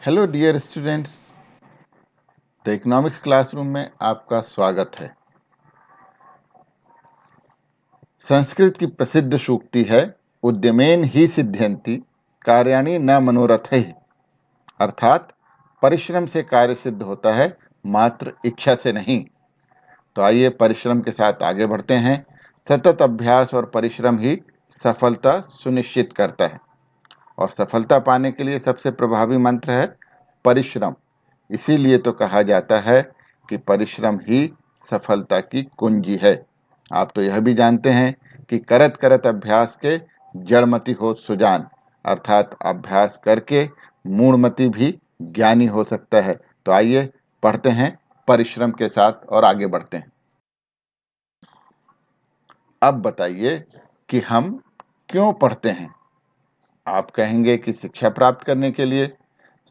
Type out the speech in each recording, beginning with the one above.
Hello dear students, the economics classroom में आपका स्वागत है। संस्कृत की प्रसिद्ध सूक्ति है, उद्यमेन ही सिद्ध्यन्ति कार्याणि न मनोरथैः। अर्थात परिश्रम से कार्य सिद्ध होता है, मात्र इच्छा से नहीं। तो आइए परिश्रम के साथ आगे बढ़ते हैं। सतत अभ्यास और परिश्रम ही सफलता सुनिश्चित करता है, और सफलता पाने के लिए सबसे प्रभावी मंत्र है परिश्रम। इसीलिए तो कहा जाता है कि परिश्रम ही सफलता की कुंजी है। आप तो यह भी जानते हैं कि करत करत अभ्यास के जड़मति हो सुजान, अर्थात अभ्यास करके मूढ़मति भी ज्ञानी हो सकता है। तो आइए पढ़ते हैं परिश्रम के साथ और आगे बढ़ते हैं। अब बताइए कि हम क्यों पढ़ते हैं। आप कहेंगे कि शिक्षा प्राप्त करने के लिए,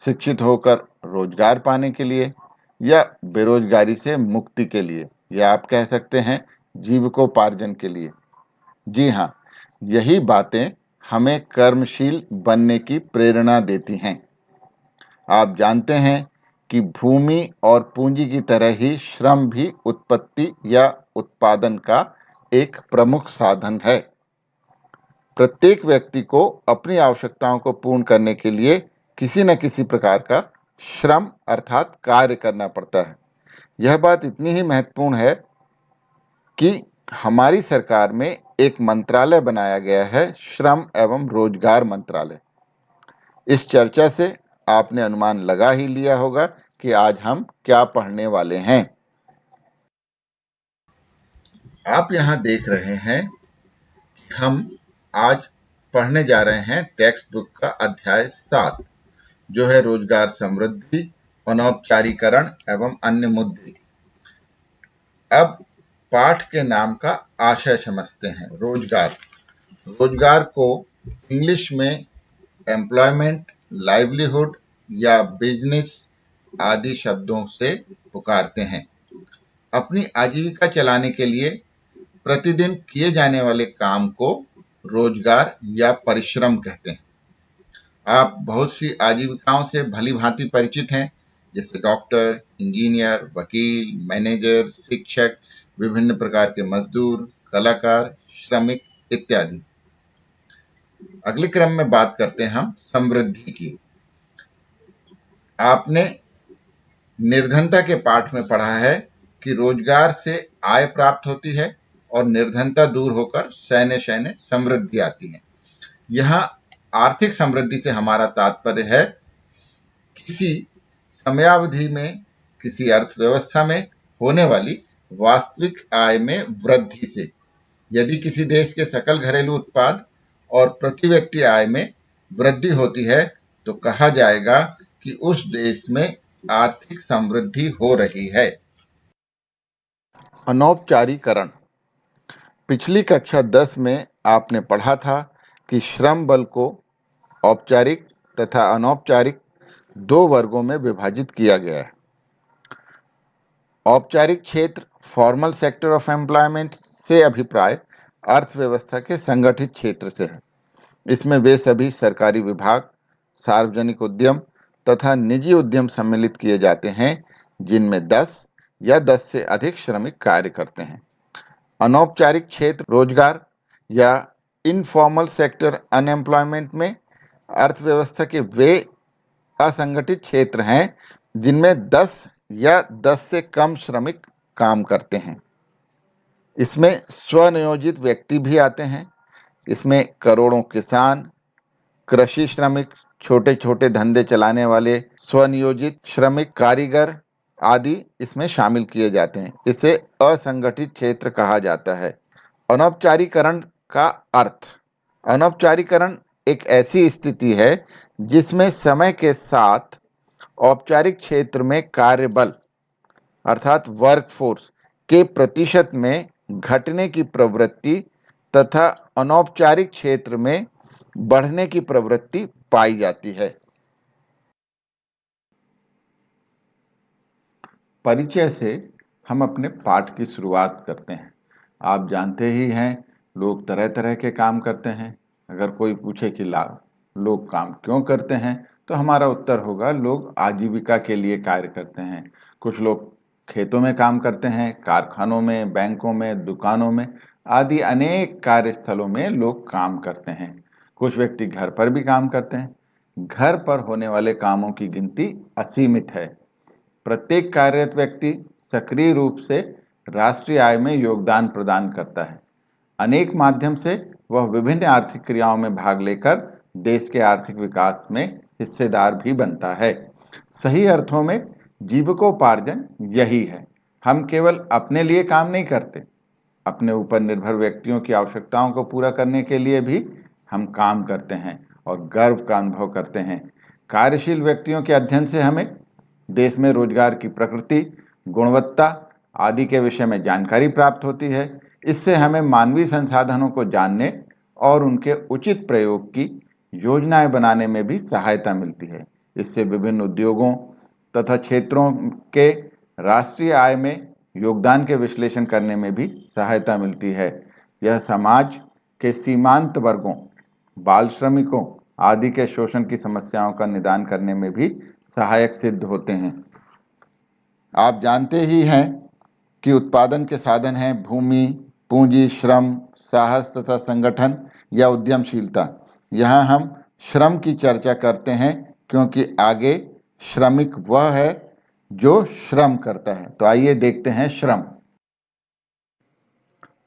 शिक्षित होकर रोजगार पाने के लिए, या बेरोजगारी से मुक्ति के लिए, या आप कह सकते हैं जीविकोपार्जन के लिए। जी हाँ, यही बातें हमें कर्मशील बनने की प्रेरणा देती हैं। आप जानते हैं कि भूमि और पूंजी की तरह ही श्रम भी उत्पत्ति या उत्पादन का एक प्रमुख साधन है। प्रत्येक व्यक्ति को अपनी आवश्यकताओं को पूर्ण करने के लिए किसी न किसी प्रकार का श्रम अर्थात कार्य करना पड़ता है। यह बात इतनी ही महत्वपूर्ण है कि हमारी सरकार में एक मंत्रालय बनाया गया है, श्रम एवं रोजगार मंत्रालय। इस चर्चा से आपने अनुमान लगा ही लिया होगा कि आज हम क्या पढ़ने वाले हैं। आप यहाँ देख रहे हैं कि हम आज पढ़ने जा रहे हैं टेक्स्ट बुक का अध्याय 7, जो है रोजगार समृद्धि, अनौपचारीकरण एवं अन्य मुद्दे। अब पाठ के नाम का आशय समझते हैं। रोजगार को इंग्लिश में एम्प्लॉयमेंट, लाइवलीहुड या बिजनेस आदि शब्दों से पुकारते हैं। अपनी आजीविका चलाने के लिए प्रतिदिन किए जाने वाले काम को रोजगार या परिश्रम कहते हैं। आप बहुत सी आजीविकाओं से भली भांति परिचित हैं, जैसे डॉक्टर, इंजीनियर, वकील, मैनेजर, शिक्षक, विभिन्न प्रकार के मजदूर, कलाकार, श्रमिक इत्यादि। अगले क्रम में बात करते हैं हम समृद्धि की। आपने निर्धनता के पाठ में पढ़ा है कि रोजगार से आय प्राप्त होती है और निर्धनता दूर होकर शयने शयने समृद्धि आती है। यहाँ आर्थिक समृद्धि से हमारा तात्पर्य है किसी समयावधि में किसी अर्थव्यवस्था में होने वाली वास्तविक आय में वृद्धि से। यदि किसी देश के सकल घरेलू उत्पाद और प्रति व्यक्ति आय में वृद्धि होती है तो कहा जाएगा कि उस देश में आर्थिक समृद्धि हो रही है। अनौपचारीकरण। पिछली कक्षा 10 में आपने पढ़ा था कि श्रम बल को औपचारिक तथा अनौपचारिक दो वर्गों में विभाजित किया गया है। औपचारिक क्षेत्र फॉर्मल सेक्टर ऑफ एम्प्लॉयमेंट से अभिप्राय अर्थव्यवस्था के संगठित क्षेत्र से है। इसमें वे सभी सरकारी विभाग, सार्वजनिक उद्यम तथा निजी उद्यम सम्मिलित किए जाते हैं जिनमें 10 या 10 से अधिक श्रमिक कार्य करते हैं। अनौपचारिक क्षेत्र रोजगार या इनफॉर्मल सेक्टर अनएम्प्लॉयमेंट में अर्थव्यवस्था के वे असंगठित क्षेत्र हैं जिनमें 10 या 10 से कम श्रमिक काम करते हैं। इसमें स्वनियोजित व्यक्ति भी आते हैं। इसमें करोड़ों किसान, कृषि श्रमिक, छोटे छोटे धंधे चलाने वाले स्वनियोजित श्रमिक, कारीगर आदि इसमें शामिल किए जाते हैं। इसे असंगठित क्षेत्र कहा जाता है। अनौपचारीकरण का अर्थ। अनौपचारीकरण एक ऐसी स्थिति है जिसमें समय के साथ औपचारिक क्षेत्र में कार्यबल अर्थात वर्कफोर्स के प्रतिशत में घटने की प्रवृत्ति तथा अनौपचारिक क्षेत्र में बढ़ने की प्रवृत्ति पाई जाती है। परिचय से हम अपने पाठ की शुरुआत करते हैं। आप जानते ही हैं, लोग तरह तरह के काम करते हैं। अगर कोई पूछे कि लोग काम क्यों करते हैं, तो हमारा उत्तर होगा लोग आजीविका के लिए कार्य करते हैं। कुछ लोग खेतों में काम करते हैं, कारखानों में, बैंकों में, दुकानों में आदि अनेक कार्यस्थलों में लोग काम करते हैं। कुछ व्यक्ति घर पर भी काम करते हैं। घर पर होने वाले कामों की गिनती असीमित है। प्रत्येक कार्यरत व्यक्ति सक्रिय रूप से राष्ट्रीय आय में योगदान प्रदान करता है। अनेक माध्यम से वह विभिन्न आर्थिक क्रियाओं में भाग लेकर देश के आर्थिक विकास में हिस्सेदार भी बनता है। सही अर्थों में जीविकोपार्जन यही है। हम केवल अपने लिए काम नहीं करते, अपने ऊपर निर्भर व्यक्तियों की आवश्यकताओं को पूरा करने के लिए भी हम काम करते हैं और गर्व का अनुभव करते हैं। कार्यशील व्यक्तियों के अध्ययन से हमें देश में रोजगार की प्रकृति, गुणवत्ता आदि के विषय में जानकारी प्राप्त होती है। इससे हमें मानवीय संसाधनों को जानने और उनके उचित प्रयोग की योजनाएं बनाने में भी सहायता मिलती है। इससे विभिन्न उद्योगों तथा क्षेत्रों के राष्ट्रीय आय में योगदान के विश्लेषण करने में भी सहायता मिलती है। यह समाज के सीमांत वर्गों, बाल श्रमिकों आदि के शोषण की समस्याओं का निदान करने में भी सहायक सिद्ध होते हैं। आप जानते ही हैं कि उत्पादन के साधन हैं भूमि, पूंजी, श्रम, साहस तथा संगठन या उद्यमशीलता। यहाँ हम श्रम की चर्चा करते हैं क्योंकि आगे श्रमिक वह है जो श्रम करता है। तो आइए देखते हैं श्रम।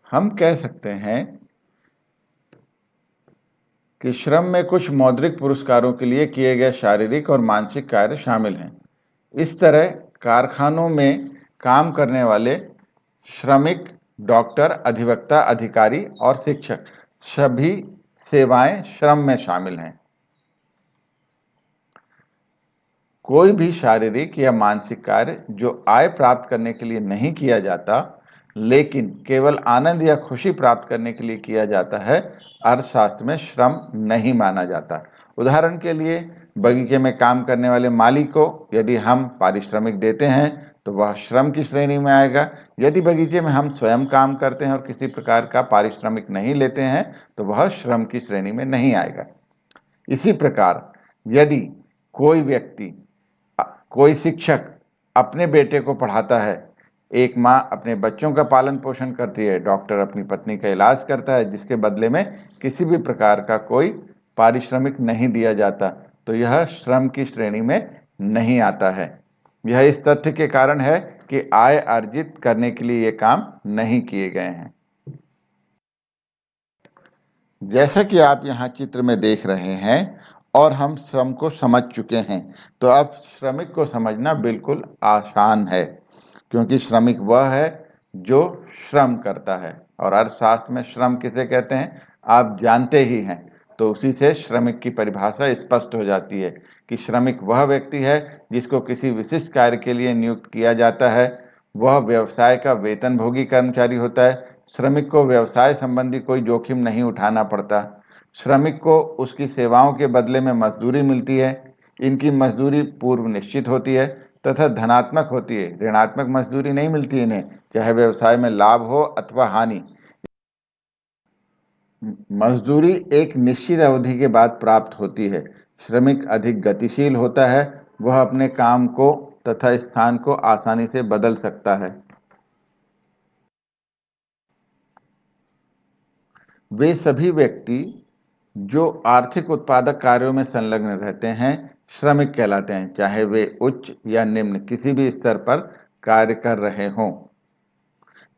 हम कह सकते हैं कि श्रम में कुछ मौद्रिक पुरस्कारों के लिए किए गए शारीरिक और मानसिक कार्य शामिल हैं। इस तरह कारखानों में काम करने वाले श्रमिक, डॉक्टर, अधिवक्ता, अधिकारी और शिक्षक सभी सेवाएं श्रम में शामिल हैं। कोई भी शारीरिक या मानसिक कार्य जो आय प्राप्त करने के लिए नहीं किया जाता, लेकिन केवल आनंद या खुशी प्राप्त करने के लिए किया जाता है, अर्थशास्त्र में श्रम नहीं माना जाता। उदाहरण के लिए बगीचे में काम करने वाले माली को यदि हम पारिश्रमिक देते हैं तो वह श्रम की श्रेणी में आएगा। यदि बगीचे में हम स्वयं काम करते हैं और किसी प्रकार का पारिश्रमिक नहीं लेते हैं तो वह श्रम की श्रेणी में नहीं आएगा। इसी प्रकार यदि कोई व्यक्ति, कोई शिक्षक अपने बेटे को पढ़ाता है, एक माँ अपने बच्चों का पालन पोषण करती है, डॉक्टर अपनी पत्नी का इलाज करता है, जिसके बदले में किसी भी प्रकार का कोई पारिश्रमिक नहीं दिया जाता, तो यह श्रम की श्रेणी में नहीं आता है। यह इस तथ्य के कारण है कि आय अर्जित करने के लिए ये काम नहीं किए गए हैं। जैसा कि आप यहाँ चित्र में देख रहे हैं और हम श्रम को समझ चुके हैं, तो अब श्रमिक को समझना बिल्कुल आसान है, क्योंकि श्रमिक वह है जो श्रम करता है। और अर्थशास्त्र में श्रम किसे कहते हैं आप जानते ही हैं, तो उसी से श्रमिक की परिभाषा स्पष्ट हो जाती है कि श्रमिक वह व्यक्ति है जिसको किसी विशिष्ट कार्य के लिए नियुक्त किया जाता है। वह व्यवसाय का वेतनभोगी कर्मचारी होता है। श्रमिक को व्यवसाय संबंधी कोई जोखिम नहीं उठाना पड़ता। श्रमिक को उसकी सेवाओं के बदले में मजदूरी मिलती है। इनकी मजदूरी पूर्व निश्चित होती है तथा धनात्मक होती है, ऋणात्मक मजदूरी नहीं मिलती इन्हें, चाहे व्यवसाय में लाभ हो अथवा हानि। मजदूरी एक निश्चित अवधि के बाद प्राप्त होती है। श्रमिक अधिक गतिशील होता है, वह अपने काम को तथा स्थान को आसानी से बदल सकता है। वे सभी व्यक्ति जो आर्थिक उत्पादक कार्यों में संलग्न रहते हैं श्रमिक कहलाते हैं, चाहे वे उच्च या निम्न किसी भी स्तर पर कार्य कर रहे हों।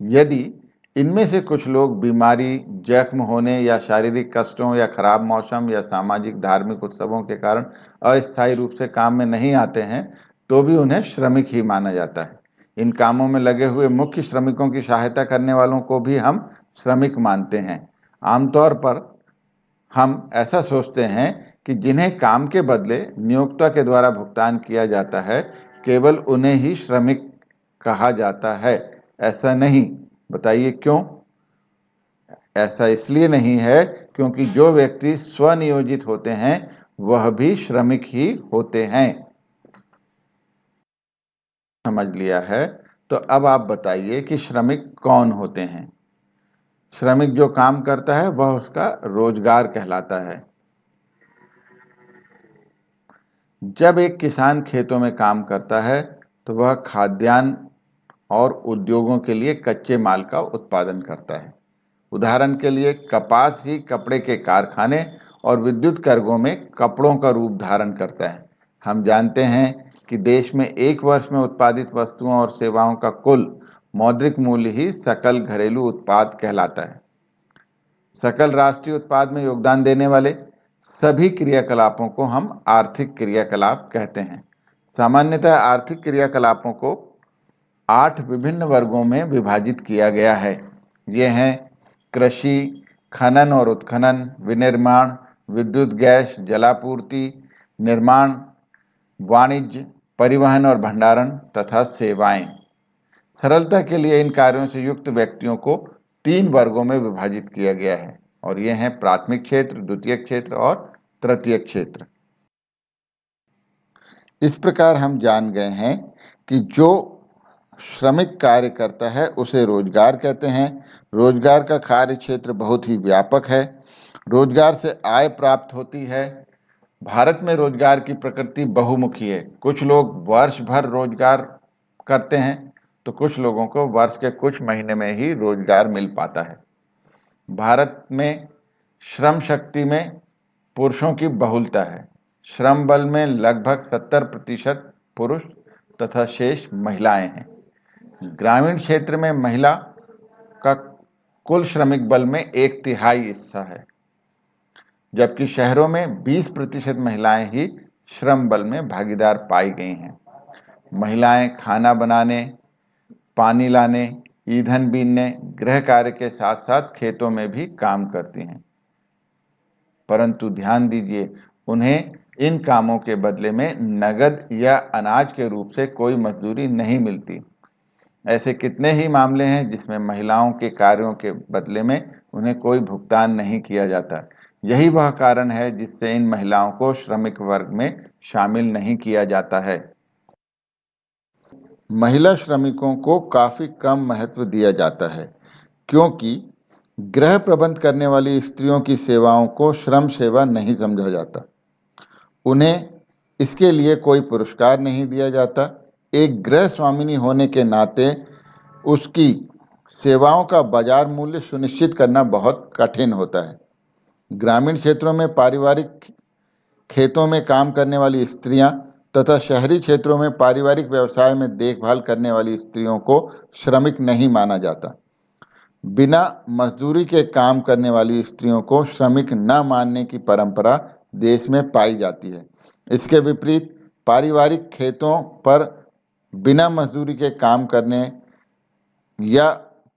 यदि इनमें से कुछ लोग बीमारी, जख्म होने या शारीरिक कष्टों या खराब मौसम या सामाजिक धार्मिक उत्सवों के कारण अस्थायी रूप से काम में नहीं आते हैं, तो भी उन्हें श्रमिक ही माना जाता है। इन कामों में लगे हुए मुख्य श्रमिकों की सहायता करने वालों को भी हम श्रमिक मानते हैं। आमतौर पर हम ऐसा सोचते हैं कि जिन्हें काम के बदले नियोक्ता के द्वारा भुगतान किया जाता है, केवल उन्हें ही श्रमिक कहा जाता है। ऐसा नहीं, बताइए क्यों? ऐसा इसलिए नहीं है क्योंकि जो व्यक्ति स्वनियोजित होते हैं वह भी श्रमिक ही होते हैं। समझ लिया है, तो अब आप बताइए कि श्रमिक कौन होते हैं? श्रमिक जो काम करता है वह उसका रोजगार कहलाता है। जब एक किसान खेतों में काम करता है तो वह खाद्यान्न और उद्योगों के लिए कच्चे माल का उत्पादन करता है। उदाहरण के लिए कपास ही कपड़े के कारखाने और विद्युत करघों में कपड़ों का रूप धारण करता है। हम जानते हैं कि देश में एक वर्ष में उत्पादित वस्तुओं और सेवाओं का कुल मौद्रिक मूल्य ही सकल घरेलू उत्पाद कहलाता है। सकल राष्ट्रीय उत्पाद में योगदान देने वाले सभी क्रियाकलापों को हम आर्थिक क्रियाकलाप कहते हैं। सामान्यतः आर्थिक क्रियाकलापों को 8 विभिन्न वर्गों में विभाजित किया गया है। ये हैं कृषि, खनन और उत्खनन, विनिर्माण, विद्युत गैस जलापूर्ति, निर्माण, वाणिज्य, परिवहन और भंडारण तथा सेवाएं। सरलता के लिए इन कार्यों से युक्त व्यक्तियों को 3 वर्गों में विभाजित किया गया है और ये हैं प्राथमिक क्षेत्र, द्वितीयक क्षेत्र और तृतीयक क्षेत्र। इस प्रकार हम जान गए हैं कि जो श्रमिक कार्य करता है उसे रोजगार कहते हैं। रोजगार का कार्य क्षेत्र बहुत ही व्यापक है। रोजगार से आय प्राप्त होती है। भारत में रोजगार की प्रकृति बहुमुखी है। कुछ लोग वर्ष भर रोजगार करते हैं तो कुछ लोगों को वर्ष के कुछ महीने में ही रोजगार मिल पाता है। भारत में श्रम शक्ति में पुरुषों की बहुलता है। श्रम बल में लगभग 70% पुरुष तथा शेष महिलाएं हैं। ग्रामीण क्षेत्र में महिला का कुल श्रमिक बल में 1/3 हिस्सा है, जबकि शहरों में 20% महिलाएं ही श्रम बल में भागीदार पाई गई हैं। महिलाएं खाना बनाने, पानी लाने, ईंधन बीनने, गृह कार्य के साथ साथ खेतों में भी काम करती हैं। परंतु ध्यान दीजिए, उन्हें इन कामों के बदले में नगद या अनाज के रूप से कोई मजदूरी नहीं मिलती। ऐसे कितने ही मामले हैं जिसमें महिलाओं के कार्यों के बदले में उन्हें कोई भुगतान नहीं किया जाता। यही वह कारण है जिससे इन महिलाओं को श्रमिक वर्ग में शामिल नहीं किया जाता है। महिला श्रमिकों को काफी कम महत्व दिया जाता है क्योंकि गृह प्रबंध करने वाली स्त्रियों की सेवाओं को श्रम सेवा नहीं समझा जाता। उन्हें इसके लिए कोई पुरस्कार नहीं दिया जाता। एक गृह स्वामिनी होने के नाते उसकी सेवाओं का बाजार मूल्य सुनिश्चित करना बहुत कठिन होता है। ग्रामीण क्षेत्रों में पारिवारिक खेतों में काम करने वाली स्त्रियां तथा शहरी क्षेत्रों में पारिवारिक व्यवसाय में देखभाल करने वाली स्त्रियों को श्रमिक नहीं माना जाता। बिना मजदूरी के काम करने वाली स्त्रियों को श्रमिक न मानने की परंपरा देश में पाई जाती है। इसके विपरीत पारिवारिक खेतों पर बिना मजदूरी के काम करने या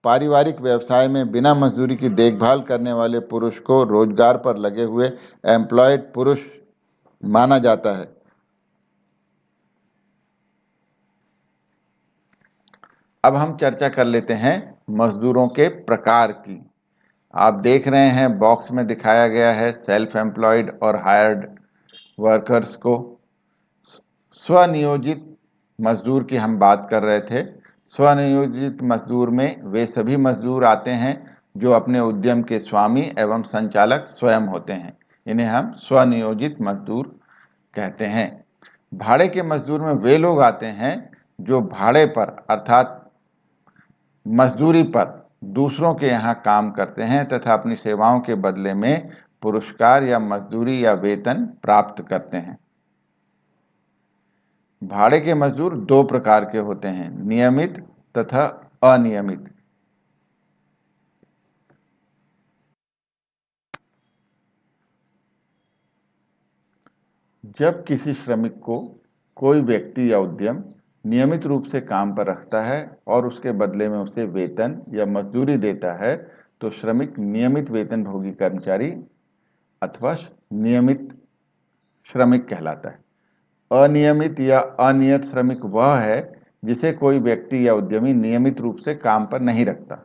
पारिवारिक व्यवसाय में बिना मजदूरी की देखभाल करने वाले पुरुष को रोजगार पर लगे हुए एम्प्लॉयड पुरुष माना जाता है। अब हम चर्चा कर लेते हैं मजदूरों के प्रकार की। आप देख रहे हैं बॉक्स में दिखाया गया है सेल्फ एम्प्लॉयड और हायर्ड वर्कर्स को। स्वनियोजित मजदूर की हम बात कर रहे थे। स्वनियोजित मजदूर में वे सभी मजदूर आते हैं जो अपने उद्यम के स्वामी एवं संचालक स्वयं होते हैं। इन्हें हम स्वनियोजित मजदूर कहते हैं। भाड़े के मजदूर में वे लोग आते हैं जो भाड़े पर अर्थात मजदूरी पर दूसरों के यहाँ काम करते हैं तथा अपनी सेवाओं के बदले में पुरस्कार या मजदूरी या वेतन प्राप्त करते हैं। भाड़े के मजदूर 2 प्रकार के होते हैं, नियमित तथा अनियमित। जब किसी श्रमिक को कोई व्यक्ति या उद्यम नियमित रूप से काम पर रखता है और उसके बदले में उसे वेतन या मजदूरी देता है तो श्रमिक नियमित वेतनभोगी कर्मचारी अथवा नियमित श्रमिक कहलाता है। अनियमित या अनियत श्रमिक वह है जिसे कोई व्यक्ति या उद्यमी नियमित रूप से काम पर नहीं रखता,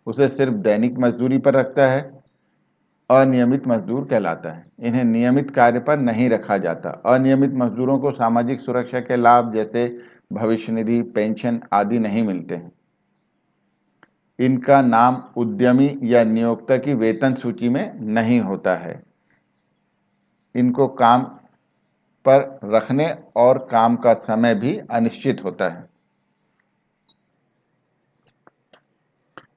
उसे सिर्फ दैनिक मजदूरी पर रखता है, अनियमित मजदूर कहलाता है। इन्हें नियमित कार्य पर नहीं रखा जाता। अनियमित मजदूरों को सामाजिक सुरक्षा के लाभ जैसे भविष्य निधि, पेंशन आदि नहीं मिलते हैं। इनका नाम उद्यमी या नियोक्ता की वेतन सूची में नहीं होता है। इनको काम पर रखने और काम का समय भी अनिश्चित होता है।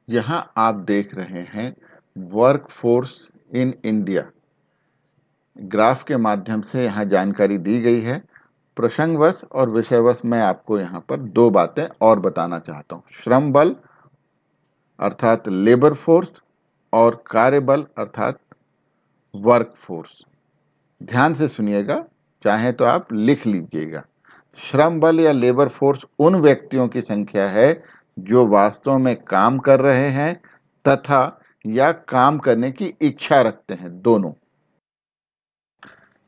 यहाँ आप देख रहे हैं वर्कफोर्स इन इंडिया। ग्राफ के माध्यम से यहाँ जानकारी दी गई है। प्रसंगवश और विषयवश मैं आपको यहाँ पर दो बातें और बताना चाहता हूँ। श्रम बल अर्थात लेबर फोर्स और कार्यबल अर्थात वर्क फोर्स। ध्यान से सुनिएगा, चाहे तो आप लिख लीजिएगा। श्रम बल या लेबर फोर्स उन व्यक्तियों की संख्या है जो वास्तव में काम कर रहे हैं तथा या काम करने की इच्छा रखते हैं, दोनों।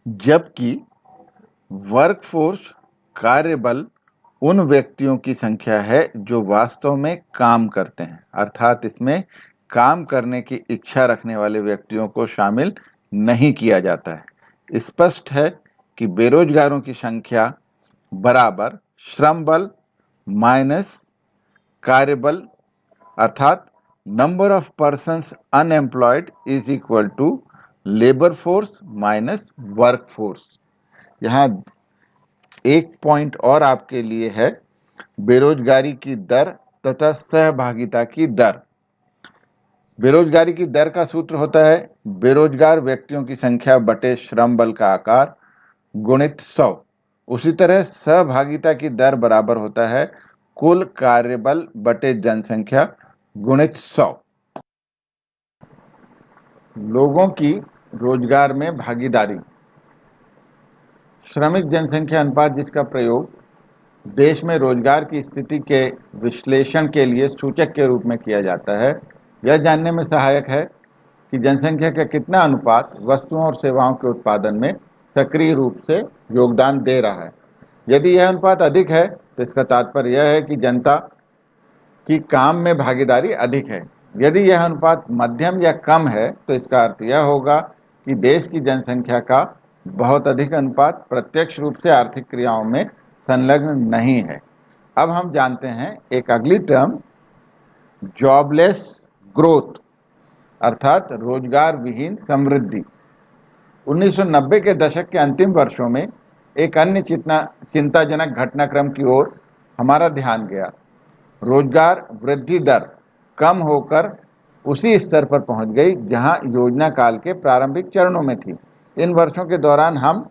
जबकि वर्कफोर्स कार्यबल उन व्यक्तियों की संख्या है जो वास्तव में काम करते हैं, अर्थात इसमें काम करने की इच्छा रखने वाले व्यक्तियों को शामिल नहीं किया जाता है। स्पष्ट है कि बेरोजगारों की संख्या बराबर श्रम बल माइनस कार्यबल अर्थात number of persons unemployed is equal to labour force minus work force. यहाँ एक पॉइंट और आपके लिए है, बेरोजगारी की दर तथा सहभागिता की दर। बेरोजगारी की दर का सूत्र होता है बेरोजगार व्यक्तियों की संख्या बटे श्रम बल का आकार गुणित 100। उसी तरह सहभागिता की दर बराबर होता है कुल कार्यबल बटे जनसंख्या गुणित 100। लोगों की रोजगार में भागीदारी। श्रमिक जनसंख्या अनुपात, जिसका प्रयोग देश में रोजगार की स्थिति के विश्लेषण के लिए सूचक के रूप में किया जाता है, यह जानने में सहायक है कि जनसंख्या का कितना अनुपात वस्तुओं और सेवाओं के उत्पादन में सक्रिय रूप से योगदान दे रहा है। यदि यह अनुपात अधिक है तो इसका तात्पर्य यह है कि जनता की काम में भागीदारी अधिक है। यदि यह अनुपात मध्यम या कम है तो इसका अर्थ यह होगा कि देश की जनसंख्या का बहुत अधिक अनुपात प्रत्यक्ष रूप से आर्थिक क्रियाओं में संलग्न नहीं है। अब हम जानते हैं एक अगली टर्म जॉबलेस ग्रोथ अर्थात रोजगार विहीन समृद्धि। 1990 के दशक के अंतिम वर्षों में एक अन्य चिंताजनक घटनाक्रम की ओर हमारा ध्यान गया। रोजगार वृद्धि दर कम होकर उसी स्तर पर पहुंच गई जहां योजना काल के प्रारंभिक चरणों में थी। इन वर्षों के दौरान हम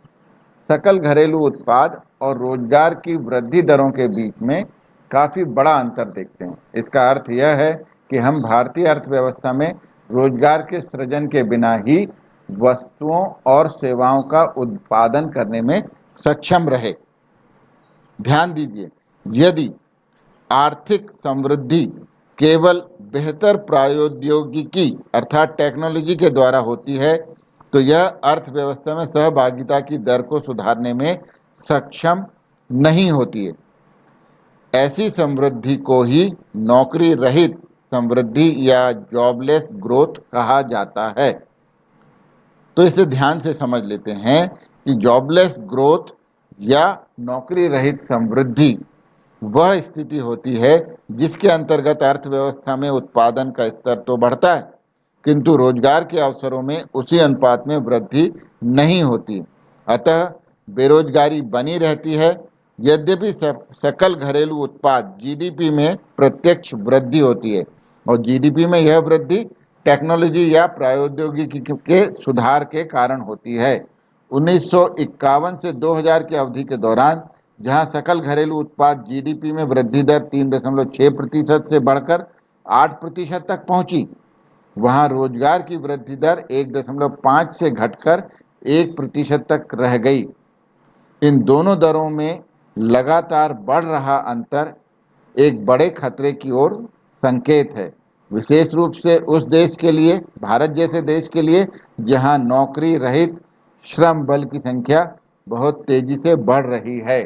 सकल घरेलू उत्पाद और रोजगार की वृद्धि दरों के बीच में काफ़ी बड़ा अंतर देखते हैं। इसका अर्थ यह है कि हम भारतीय अर्थव्यवस्था में रोजगार के सृजन के बिना ही वस्तुओं और सेवाओं का उत्पादन करने में सक्षम रहे। ध्यान दीजिए, यदि आर्थिक समृद्धि केवल बेहतर प्रौद्योगिकी अर्थात टेक्नोलॉजी के द्वारा होती है तो यह अर्थव्यवस्था में सहभागिता की दर को सुधारने में सक्षम नहीं होती है। ऐसी समृद्धि को ही नौकरी रहित समृद्धि या जॉबलेस ग्रोथ कहा जाता है। तो इसे ध्यान से समझ लेते हैं कि जॉबलेस ग्रोथ या नौकरी रहित समृद्धि वह स्थिति होती है जिसके अंतर्गत अर्थव्यवस्था में उत्पादन का स्तर तो बढ़ता है किंतु रोजगार के अवसरों में उसी अनुपात में वृद्धि नहीं होती। अतः बेरोजगारी बनी रहती है। यद्यपि सकल घरेलू उत्पाद जीडीपी में प्रत्यक्ष वृद्धि होती है और जीडीपी में यह वृद्धि टेक्नोलॉजी या प्रौद्योगिकी के सुधार के कारण होती है। 1951 से 2000 की अवधि के दौरान जहां सकल घरेलू उत्पाद जीडीपी में वृद्धि दर 3.6% से बढ़कर 8% तक पहुंची, वहां रोजगार की वृद्धि दर 1.5 से घटकर 1% तक रह गई। इन दोनों दरों में लगातार बढ़ रहा अंतर एक बड़े खतरे की ओर संकेत है, विशेष रूप से उस देश के लिए, भारत जैसे देश के लिए, जहां नौकरी रहित श्रम बल की संख्या बहुत तेजी से बढ़ रही है।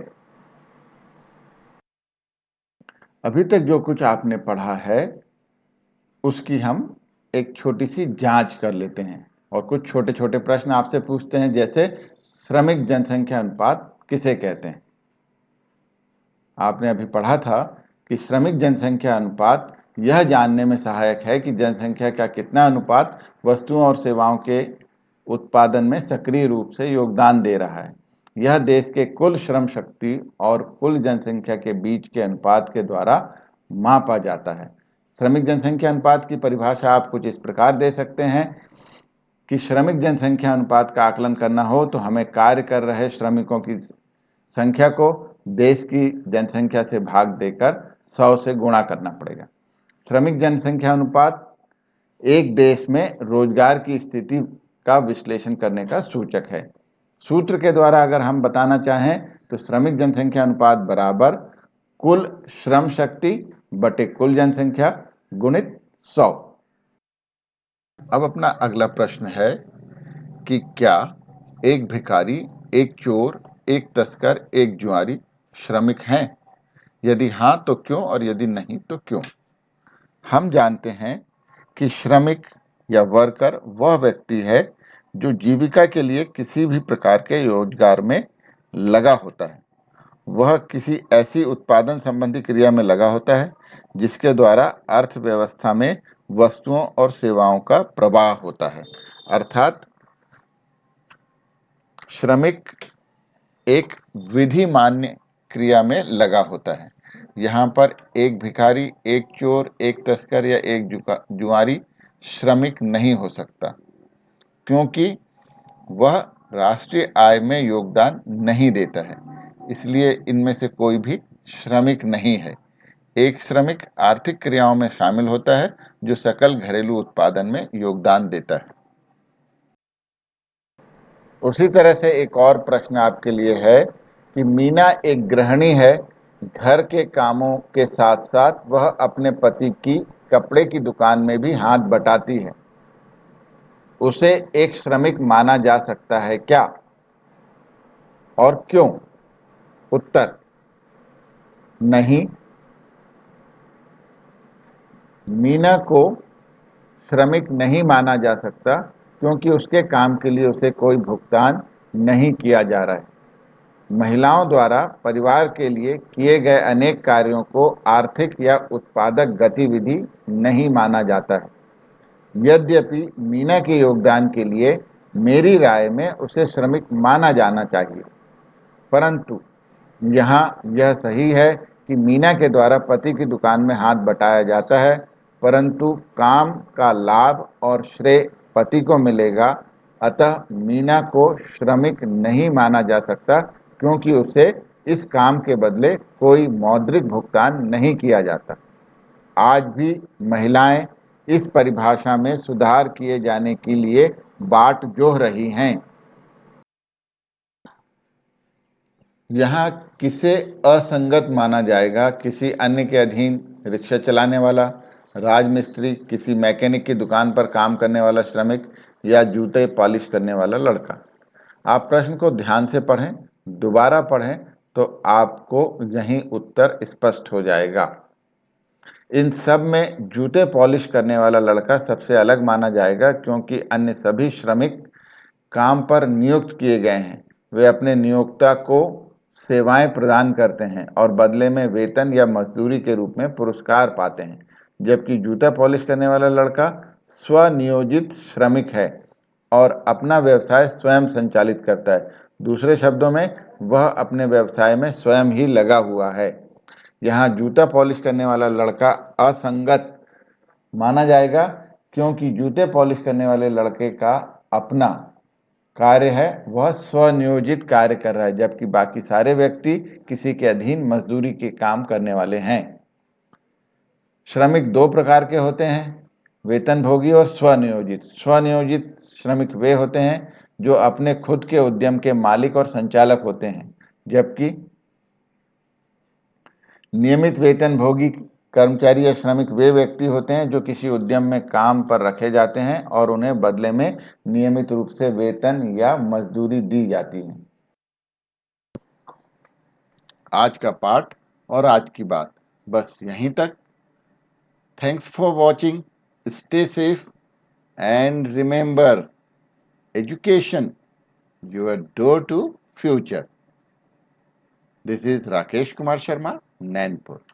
अभी तक जो कुछ आपने पढ़ा है उसकी हम एक छोटी सी जांच कर लेते हैं और कुछ छोटे छोटे प्रश्न आपसे पूछते हैं, जैसे श्रमिक जनसंख्या अनुपात किसे कहते हैं। आपने अभी पढ़ा था कि श्रमिक जनसंख्या अनुपात यह जानने में सहायक है कि जनसंख्या का कितना अनुपात वस्तुओं और सेवाओं के उत्पादन में सक्रिय रूप से योगदान दे रहा है। यह देश के कुल श्रम शक्ति और कुल जनसंख्या के बीच के अनुपात के द्वारा मापा जाता है। श्रमिक जनसंख्या अनुपात की परिभाषा आप कुछ इस प्रकार दे सकते हैं कि श्रमिक जनसंख्या अनुपात का आकलन करना हो तो हमें कार्य कर रहे श्रमिकों की संख्या को देश की जनसंख्या से भाग देकर 100 से गुणा करना पड़ेगा। श्रमिक जनसंख्या अनुपात एक देश में रोजगार की स्थिति का विश्लेषण करने का सूचक है। सूत्र के द्वारा अगर हम बताना चाहें तो श्रमिक जनसंख्या अनुपात बराबर कुल श्रम शक्ति बटे कुल जनसंख्या गुणित 100। अब अपना अगला प्रश्न है कि क्या एक भिखारी, एक चोर, एक तस्कर, एक जुआरी श्रमिक हैं? यदि हाँ तो क्यों, और यदि नहीं तो क्यों? हम जानते हैं कि श्रमिक या वर्कर वह व्यक्ति है जो जीविका के लिए किसी भी प्रकार के रोजगार में लगा होता है। वह किसी ऐसी उत्पादन संबंधी क्रिया में लगा होता है जिसके द्वारा अर्थव्यवस्था में वस्तुओं और सेवाओं का प्रवाह होता है। अर्थात श्रमिक एक विधि मान्य क्रिया में लगा होता है। यहाँ पर एक भिखारी, एक चोर, एक तस्कर या एक जुआरी श्रमिक नहीं हो सकता, क्योंकि वह राष्ट्रीय आय में योगदान नहीं देता है, इसलिए इनमें से कोई भी श्रमिक नहीं है। एक श्रमिक आर्थिक क्रियाओं में शामिल होता है जो सकल घरेलू उत्पादन में योगदान देता है। उसी तरह से एक और प्रश्न आपके लिए है कि मीना एक गृहिणी है, घर के कामों के साथ साथ वह अपने पति की कपड़े की दुकान में भी हाथ बटाती है, उसे एक श्रमिक माना जा सकता है क्या और क्यों? उत्तर: नहीं। मीना को श्रमिक नहीं माना जा सकता क्योंकि उसके काम के लिए उसे कोई भुगतान नहीं किया जा रहा है। महिलाओं द्वारा परिवार के लिए किए गए अनेक कार्यों को आर्थिक या उत्पादक गतिविधि नहीं माना जाता है। यद्यपि मीना के योगदान के लिए मेरी राय में उसे श्रमिक माना जाना चाहिए, परंतु यहाँ यह सही है कि मीना के द्वारा पति की दुकान में हाथ बटाया जाता है, परंतु काम का लाभ और श्रेय पति को मिलेगा। अतः मीना को श्रमिक नहीं माना जा सकता क्योंकि उसे इस काम के बदले कोई मौद्रिक भुगतान नहीं किया जाता। आज भी महिलाएं इस परिभाषा में सुधार किए जाने के लिए बाट जोह रही हैं। यहाँ किसे असंगत माना जाएगा? किसी अन्य के अधीन रिक्शा चलाने वाला, राजमिस्त्री, किसी मैकेनिक की दुकान पर काम करने वाला श्रमिक या जूते पॉलिश करने वाला लड़का? आप प्रश्न को ध्यान से पढ़ें, दोबारा पढ़ें तो आपको यही उत्तर स्पष्ट हो जाएगा। इन सब में जूते पॉलिश करने वाला लड़का सबसे अलग माना जाएगा क्योंकि अन्य सभी श्रमिक काम पर नियुक्त किए गए हैं। वे अपने नियोक्ता को सेवाएं प्रदान करते हैं और बदले में वेतन या मजदूरी के रूप में पुरस्कार पाते हैं, जबकि जूता पॉलिश करने वाला लड़का स्वनियोजित श्रमिक है और अपना व्यवसाय स्वयं संचालित करता है। दूसरे शब्दों में, वह अपने व्यवसाय में स्वयं ही लगा हुआ है। यहाँ जूता पॉलिश करने वाला लड़का असंगत माना जाएगा क्योंकि जूते पॉलिश करने वाले लड़के का अपना कार्य है, वह स्वनियोजित कार्य कर रहा है, जबकि बाकी सारे व्यक्ति किसी के अधीन मजदूरी के काम करने वाले हैं। श्रमिक दो प्रकार के होते हैं, वेतनभोगी और स्वनियोजित। स्वनियोजित श्रमिक वे होते हैं जो अपने खुद के उद्यम के मालिक और संचालक होते हैं, जबकि नियमित वेतनभोगी कर्मचारी या श्रमिक वे व्यक्ति होते हैं जो किसी उद्यम में काम पर रखे जाते हैं और उन्हें बदले में नियमित रूप से वेतन या मजदूरी दी जाती है। आज का पाठ और आज की बात बस यहीं तक। Thanks for watching, stay safe and remember, education your door to future. This is Rakesh Kumar Sharma, Nainpur.